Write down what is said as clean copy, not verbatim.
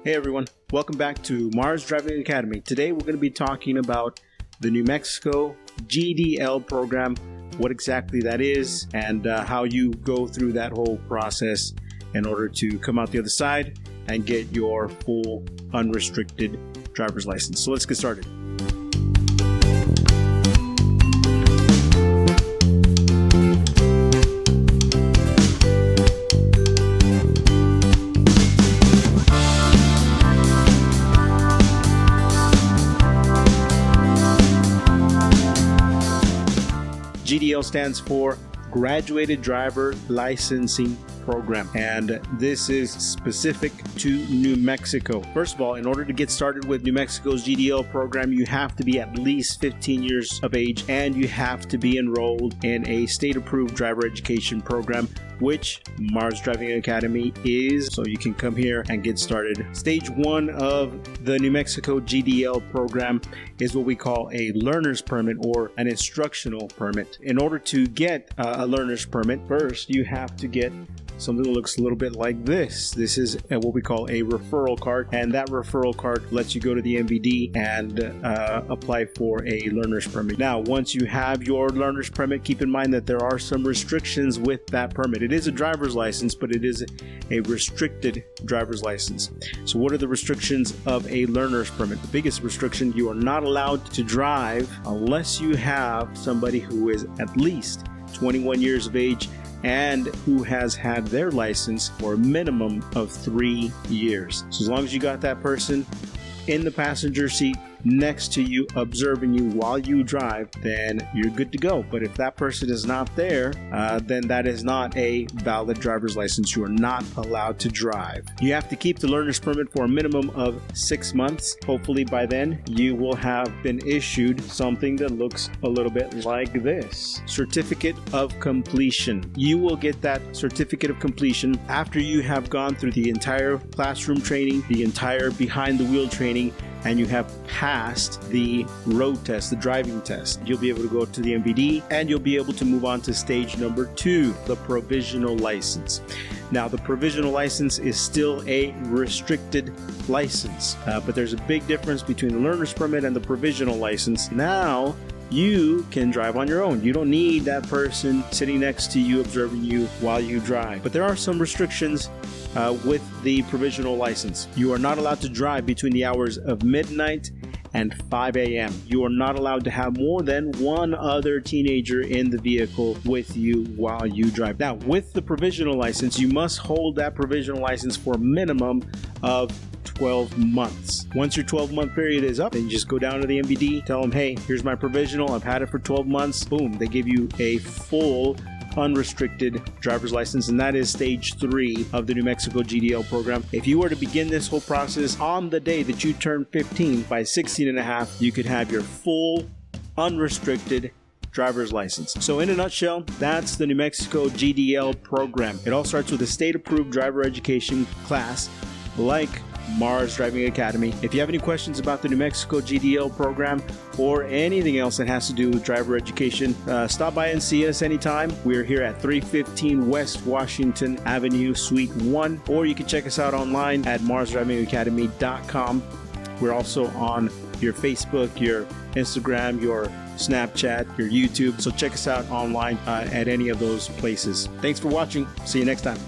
Hey everyone, welcome back to Mars Driving Academy. Today we're going to be talking about the New Mexico GDL program, what exactly that is, and how you go through that whole process in order to come out the other side and get your full unrestricted driver's license. So let's get started. GDL stands for Graduated Driver Licensing Program, and this is specific to New Mexico. First of all, in order to get started with New Mexico's GDL program, you have to be at least 15 years of age and you have to be enrolled in a state-approved driver education program, which Mars Driving Academy is, so you can come here and get started. Stage 1 of the New Mexico GDL program is what we call a learner's permit or an instructional permit. In order to get a learner's permit, first you have to get something that looks a little bit like this. This is what we call a referral card, and that referral card lets you go to the MVD and apply for a learner's permit. Now, once you have your learner's permit, keep in mind that there are some restrictions with that permit. It is a driver's license, but it is a restricted driver's license. So what are the restrictions of a learner's permit? The biggest restriction: you are not allowed to drive unless you have somebody who is at least 21 years of age and who has had their license for a minimum of 3 years. So as long as you got that person in the passenger seat next to you, observing you while you drive, then you're good to go. But if that person is not there, then that is not a valid driver's license. You are not allowed to drive. You have to keep the learner's permit for a minimum of 6 months. Hopefully by then you will have been issued something that looks a little bit like this: Certificate of Completion. You will get that certificate of completion after you have gone through the entire classroom training, the entire behind the wheel training, and you have passed the road test, the driving test. You'll be able to go to the MVD and you'll be able to move on to stage number 2, the provisional license. Now, the provisional license is still a restricted license, but there's a big difference between the learner's permit and the provisional license. Now, you can drive on your own. You don't need that person sitting next to you, observing you while you drive. But there are some restrictions with the provisional license. You are not allowed to drive between the hours of midnight and 5 a.m. You are not allowed to have more than one other teenager in the vehicle with you while you drive. Now, with the provisional license, you must hold that provisional license for a minimum of 12 months. Once your 12-month period is up, then you just go down to the MVD, tell them, hey, here's my provisional, I've had it for 12 months. Boom, they give you a full unrestricted driver's license, and that is stage 3 of the New Mexico GDL program. If you were to begin this whole process on the day that you turn 15, by 16 and a half, you could have your full unrestricted driver's license. So in a nutshell, that's the New Mexico GDL program. It all starts with a state-approved driver education class like Mars Driving Academy. If you have any questions about the New Mexico GDL program or anything else that has to do with driver education, stop by and see us anytime. We're here at 315 West Washington Avenue, Suite 1, or you can check us out online at marsdrivingacademy.com. We're also on your Facebook, your Instagram, your Snapchat, your YouTube, so check us out online at any of those places. Thanks for watching. See you next time.